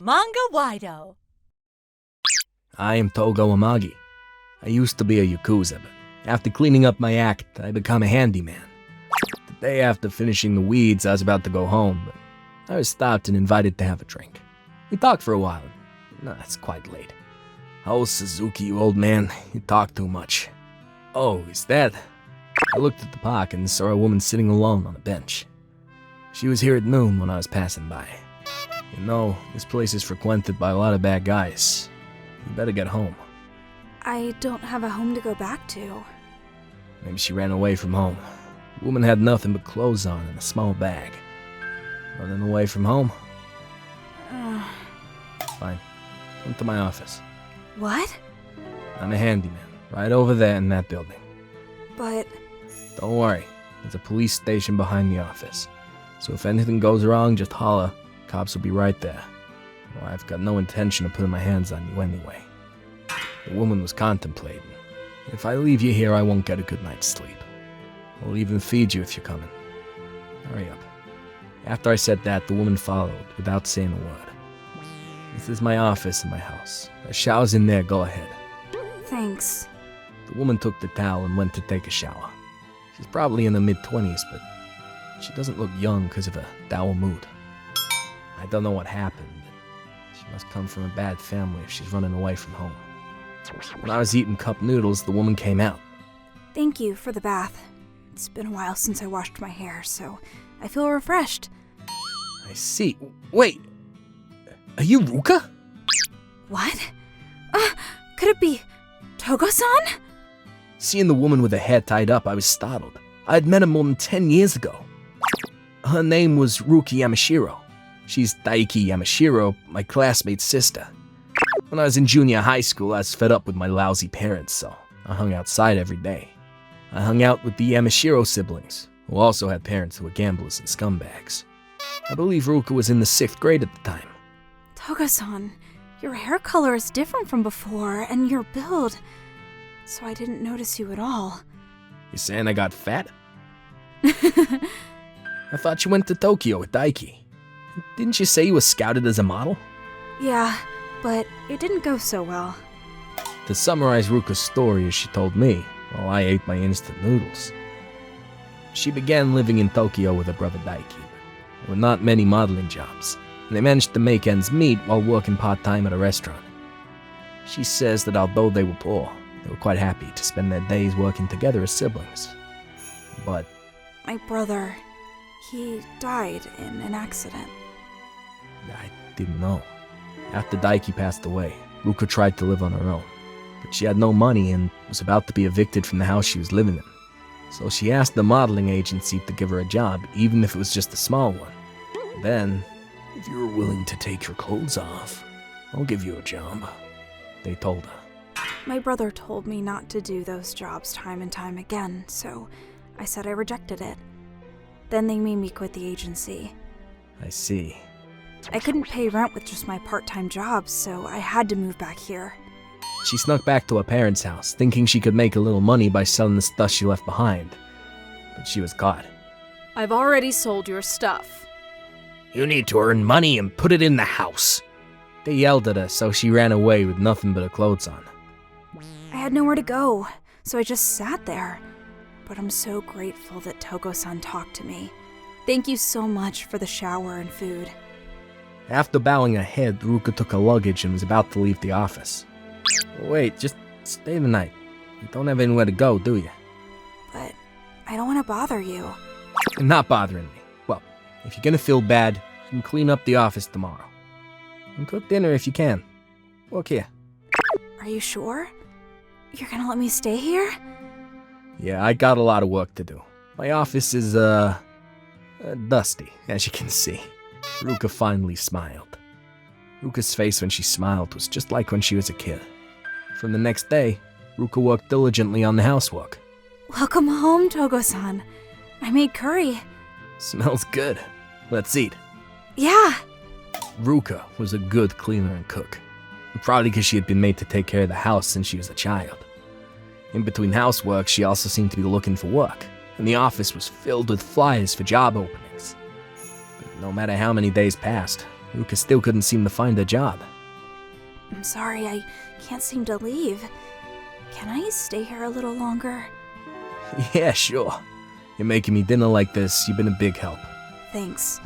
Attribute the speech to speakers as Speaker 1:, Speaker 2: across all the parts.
Speaker 1: Manga-Waido.
Speaker 2: I am Togo Amagi. I used to be a yakuza, but after cleaning up my act, I became a handyman. The day after finishing the weeds, I was about to go home, but I was stopped and invited to have a drink. We talked for a while. No, it's quite late. Oh, Suzuki, you old man, you talk too much. Oh, is that? I looked at the park and saw a woman sitting alone on a bench. She was here at noon when I was passing by. You know, this place is frequented by a lot of bad guys. You better get home.
Speaker 3: I don't have a home to go back to.
Speaker 2: Maybe she ran away from home. The woman had nothing but clothes on and a small bag. Running away from home? Fine. Come to my office.
Speaker 3: What?
Speaker 2: I'm a handyman, right over there in that building.
Speaker 3: But...
Speaker 2: Don't worry, there's a police station behind the office. So if anything goes wrong, just holler. Cops will be right there. Well, I've got no intention of putting my hands on you anyway. The woman was contemplating. If I leave you here, I won't get a good night's sleep. I'll even feed you if you're coming. Hurry up. After I said that, the woman followed, without saying a word. This is my office in my house. A shower's in there, go ahead.
Speaker 3: Thanks.
Speaker 2: The woman took the towel and went to take a shower. She's probably in her mid-20s, but she doesn't look young because of her dour mood. I don't know what happened, but she must come from a bad family if she's running away from home. When I was eating cup noodles, the woman came out.
Speaker 3: Thank you for the bath. It's been a while since I washed my hair, so I feel refreshed.
Speaker 2: I see. Wait! Are you Ruka?
Speaker 3: What? Could it be Togo-san?
Speaker 2: Seeing the woman with her hair tied up, I was startled. I had met her more than 10 years ago. Her name was Ruka Yamashiro. She's Daiki Yamashiro, my classmate's sister. When I was in junior high school, I was fed up with my lousy parents, so I hung outside every day. I hung out with the Yamashiro siblings, who also had parents who were gamblers and scumbags. I believe Ruka was in the 6th grade at the time.
Speaker 3: Togo-san, your hair color is different from before, and your build, so I didn't notice you at all.
Speaker 2: You saying I got fat? I thought you went to Tokyo with Daiki. Didn't you say you were scouted as a model?
Speaker 3: Yeah, but it didn't go so well.
Speaker 2: To summarize Ruka's story as she told me, while I ate my instant noodles. She began living in Tokyo with her brother Daiki. There were not many modeling jobs, and they managed to make ends meet while working part-time at a restaurant. She says that although they were poor, they were quite happy to spend their days working together as siblings. But...
Speaker 3: My brother, he died in an accident.
Speaker 2: I didn't know. After Daiki passed away, Ruka tried to live on her own. But she had no money and was about to be evicted from the house she was living in. So she asked the modeling agency to give her a job, even if it was just a small one. Then, if you're willing to take your clothes off, I'll give you a job, they told her.
Speaker 3: My brother told me not to do those jobs time and time again, so I said I rejected it. Then they made me quit the agency.
Speaker 2: I see.
Speaker 3: I couldn't pay rent with just my part-time jobs, so I had to move back here.
Speaker 2: She snuck back to her parents' house, thinking she could make a little money by selling the stuff she left behind. But she was caught.
Speaker 1: I've already sold your stuff.
Speaker 2: You need to earn money and put it in the house. They yelled at her, so she ran away with nothing but her clothes on.
Speaker 3: I had nowhere to go, so I just sat there. But I'm so grateful that Togo-san talked to me. Thank you so much for the shower and food.
Speaker 2: After bowing her head, Ruka took her luggage and was about to leave the office. Wait, just stay the night. You don't have anywhere to go, do you?
Speaker 3: But I don't want to bother you.
Speaker 2: Not bothering me. Well, if you're gonna feel bad, you can clean up the office tomorrow. And cook dinner if you can. Look here.
Speaker 3: Are you sure? You're gonna let me stay here?
Speaker 2: Yeah, I got a lot of work to do. My office is, dusty, as you can see. Ruka finally smiled. Ruka's face when she smiled was just like when she was a kid. From the next day, Ruka worked diligently on the housework.
Speaker 3: Welcome home, Togo-san. I made curry.
Speaker 2: Smells good. Let's eat.
Speaker 3: Yeah.
Speaker 2: Ruka was a good cleaner and cook. Probably because she had been made to take care of the house since she was a child. In between housework, she also seemed to be looking for work, and the office was filled with flyers for job openings. But no matter how many days passed, Ruka still couldn't seem to find a job.
Speaker 3: I'm sorry, I can't seem to leave. Can I stay here a little longer?
Speaker 2: Yeah, sure. You're making me dinner like this. You've been a big help.
Speaker 3: Thanks.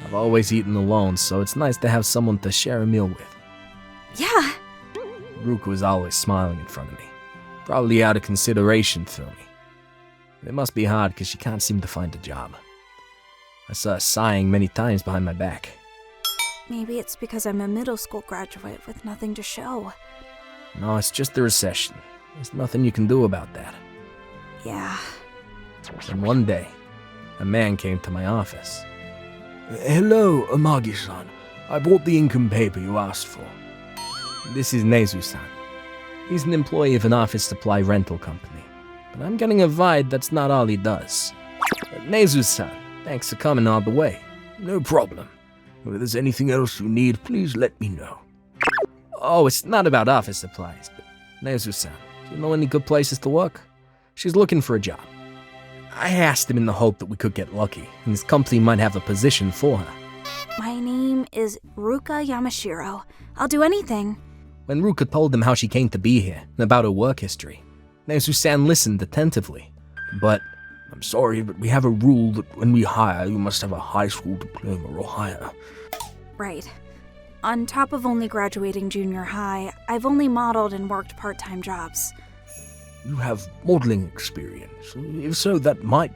Speaker 2: I've always eaten alone, so it's nice to have someone to share a meal with.
Speaker 3: Yeah.
Speaker 2: Ruka was always smiling in front of me, probably out of consideration for me. It must be hard because she can't seem to find a job. I saw her sighing many times behind my back.
Speaker 3: Maybe it's because I'm a middle school graduate with nothing to show.
Speaker 2: No, it's just the recession. There's nothing you can do about that.
Speaker 3: Yeah.
Speaker 2: And one day, a man came to my office. Hello, Amagi-san. I brought the income paper you asked for. This is Nezu-san. He's an employee of an office supply rental company. But I'm getting a vibe that's not all he does. Nezu-san, thanks for coming all the way. No problem. If there's anything else you need, please let me know. Oh, it's not about office supplies, but Nezu-san, do you know any good places to work? She's looking for a job. I asked him in the hope that we could get lucky, and his company might have a position for her.
Speaker 3: My name is Ruka Yamashiro. I'll do anything.
Speaker 2: When Ruka told him how she came to be here, and about her work history, Nezu-san listened attentively. But, I'm sorry, but we have a rule that when we hire, you must have a high school diploma or higher.
Speaker 3: Right. On top of only graduating junior high, I've only modeled and worked part-time jobs.
Speaker 2: You have modeling experience. If so, that might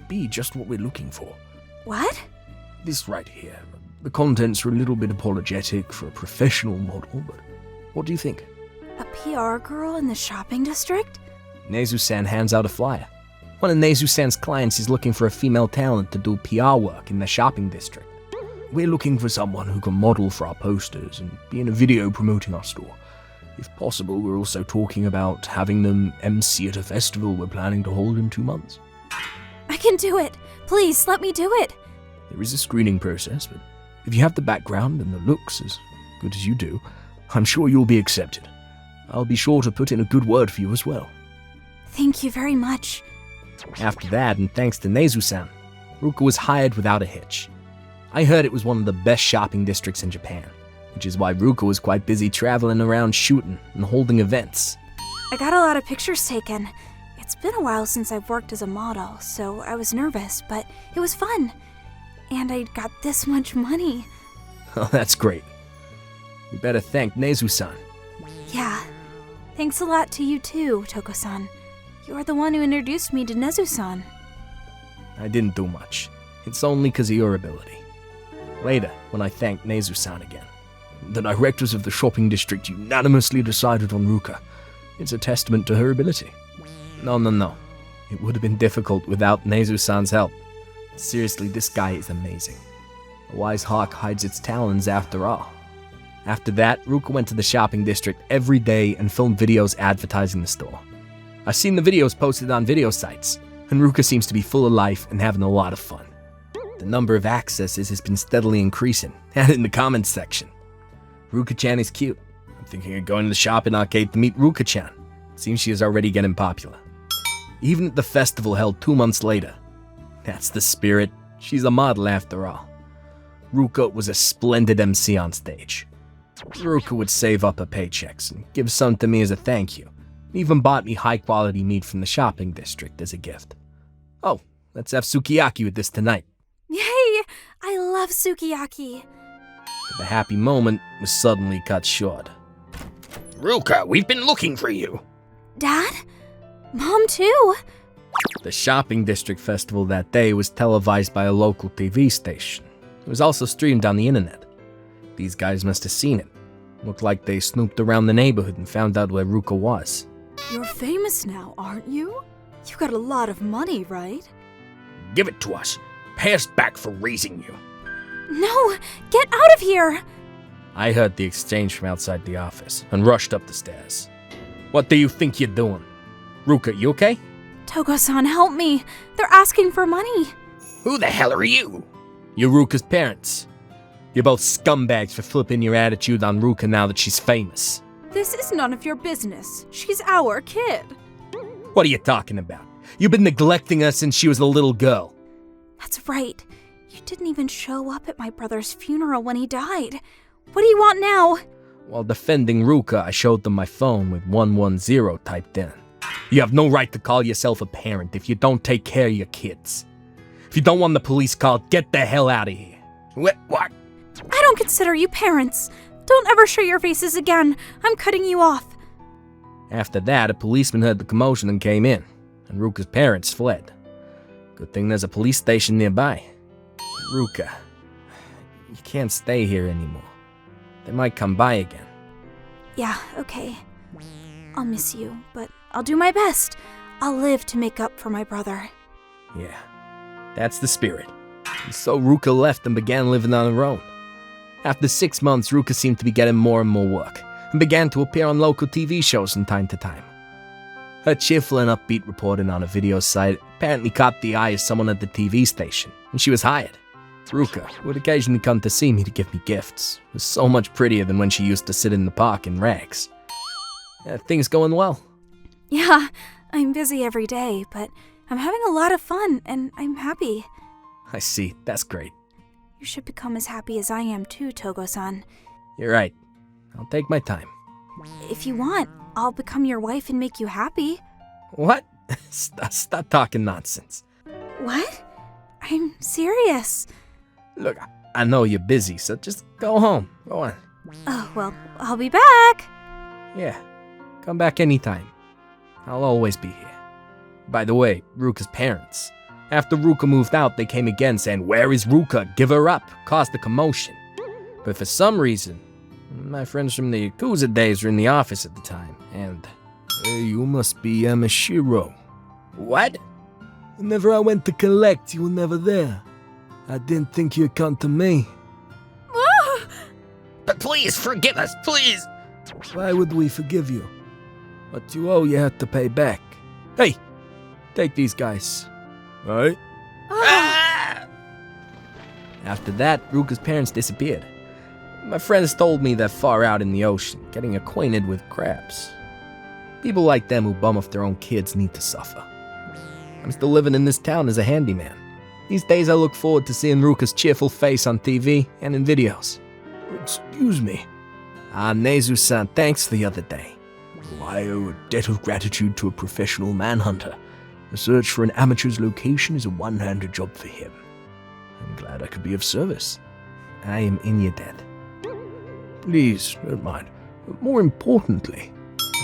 Speaker 2: be just what we're looking for.
Speaker 3: What?
Speaker 2: This right here. The contents are a little bit apologetic for a professional model, but what do you think?
Speaker 3: A PR girl in the shopping district?
Speaker 2: Nezu-san hands out a flyer. One of Nezu-san's clients is looking for a female talent to do PR work in the shopping district. We're looking for someone who can model for our posters and be in a video promoting our store. If possible, we're also talking about having them MC at a festival we're planning to hold in 2 months.
Speaker 3: I can do it! Please, let me do it!
Speaker 2: There is a screening process, but if you have the background and the looks as good as you do, I'm sure you'll be accepted. I'll be sure to put in a good word for you as well.
Speaker 3: Thank you very much.
Speaker 2: After that, and thanks to Nezu-san, Ruka was hired without a hitch. I heard it was one of the best shopping districts in Japan, which is why Ruka was quite busy traveling around shooting and holding events.
Speaker 3: I got a lot of pictures taken. It's been a while since I've worked as a model, so I was nervous, but it was fun. And I got this much money.
Speaker 2: Oh, that's great. We better thank Nezu-san.
Speaker 3: Yeah. Thanks a lot to you too, Toko-san. You're the one who introduced me to Nezu-san.
Speaker 2: I didn't do much. It's only because of your ability. Later, when I thanked Nezu-san again, the directors of the shopping district unanimously decided on Ruka. It's a testament to her ability. No. It would have been difficult without Nezu-san's help. Seriously, this guy is amazing. A wise hawk hides its talons after all. After that, Ruka went to the shopping district every day and filmed videos advertising the store. I've seen the videos posted on video sites, and Ruka seems to be full of life and having a lot of fun. The number of accesses has been steadily increasing, and in the comments section. Ruka-chan is cute. I'm thinking of going to the shopping arcade to meet Ruka-chan. Seems she is already getting popular. Even at the festival held 2 months later. That's the spirit. She's a model after all. Ruka was a splendid MC on stage. Ruka would save up her paychecks and give some to me as a thank you. Even bought me high-quality meat from the shopping district as a gift. Oh, let's have sukiyaki with this tonight.
Speaker 3: Yay! I love sukiyaki.
Speaker 2: But the happy moment was suddenly cut short.
Speaker 4: Ruka, we've been looking for you.
Speaker 3: Dad? Mom too?
Speaker 2: The shopping district festival that day was televised by a local TV station. It was also streamed on the internet. These guys must have seen it. Looked like they snooped around the neighborhood and found out where Ruka was.
Speaker 1: You're famous now, aren't you? You got a lot of money, right?
Speaker 4: Give it to us. Pay us back for raising you.
Speaker 3: No! Get out of here!
Speaker 2: I heard the exchange from outside the office and rushed up the stairs. What do you think you're doing? Ruka, you okay?
Speaker 3: Togo-san, help me! They're asking for money!
Speaker 4: Who the hell are you?
Speaker 2: You're Ruka's parents. You're both scumbags for flipping your attitude on Ruka now that she's famous.
Speaker 1: This is none of your business. She's our kid.
Speaker 2: What are you talking about? You've been neglecting her since she was a little girl.
Speaker 3: That's right. You didn't even show up at my brother's funeral when he died. What do you want now?
Speaker 2: While defending Ruka, I showed them my phone with 110 typed in. You have no right to call yourself a parent if you don't take care of your kids. If you don't want the police called, get the hell out of here.
Speaker 4: What?
Speaker 3: I don't consider you parents. Don't ever show your faces again. I'm cutting you off.
Speaker 2: After that, a policeman heard the commotion and came in, and Ruka's parents fled. Good thing there's a police station nearby. Ruka, you can't stay here anymore. They might come by again.
Speaker 3: Yeah, okay. I'll miss you, but I'll do my best. I'll live to make up for my brother.
Speaker 2: Yeah, that's the spirit. And so Ruka left and began living on her own. After 6 months, Ruka seemed to be getting more and more work, and began to appear on local TV shows from time to time. Her cheerful and upbeat reporting on a video site apparently caught the eye of someone at the TV station, and she was hired. Ruka would occasionally come to see me to give me gifts. It was so much prettier than when she used to sit in the park in rags. Things going well.
Speaker 3: Yeah, I'm busy every day, but I'm having a lot of fun, and I'm happy.
Speaker 2: I see, that's great.
Speaker 3: You should become as happy as I am too, Togo-san.
Speaker 2: You're right. I'll take my time.
Speaker 3: If you want, I'll become your wife and make you happy.
Speaker 2: What? Stop talking nonsense.
Speaker 3: What? I'm serious.
Speaker 2: Look, I know you're busy, so just go home. Go on.
Speaker 3: Oh, well, I'll be back.
Speaker 2: Yeah, come back anytime. I'll always be here. By the way, Ruka's parents. After Ruka moved out, they came again saying, "Where is Ruka? Give her up." Caused a commotion. But for some reason, my friends from the yakuza days were in the office at the time, and... Hey, you must be Yamashiro.
Speaker 4: What?
Speaker 2: Whenever I went to collect, you were never there. I didn't think you'd come to me.
Speaker 4: But please, forgive us, please!
Speaker 2: Why would we forgive you? What you owe, you have to pay back. Hey, take these guys. Right?
Speaker 4: Ah!
Speaker 2: After that, Ruka's parents disappeared. My friends told me they're far out in the ocean, getting acquainted with crabs. People like them who bum off their own kids need to suffer. I'm still living in this town as a handyman. These days I look forward to seeing Ruka's cheerful face on TV and in videos. Excuse me. Nezu-san, thanks the other day.
Speaker 5: I owe a debt of gratitude to a professional manhunter. The search for an amateur's location is a one-handed job for him. I'm glad I could be of service.
Speaker 2: I am in your debt.
Speaker 5: Please, don't mind. But more importantly,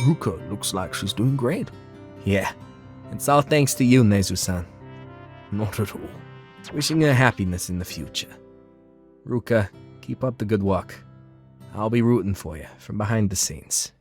Speaker 5: Ruka looks like she's doing great.
Speaker 2: Yeah, it's all thanks to you, Nezu-san.
Speaker 5: Not at all.
Speaker 2: Wishing her happiness in the future. Ruka, keep up the good work. I'll be rooting for you from behind the scenes.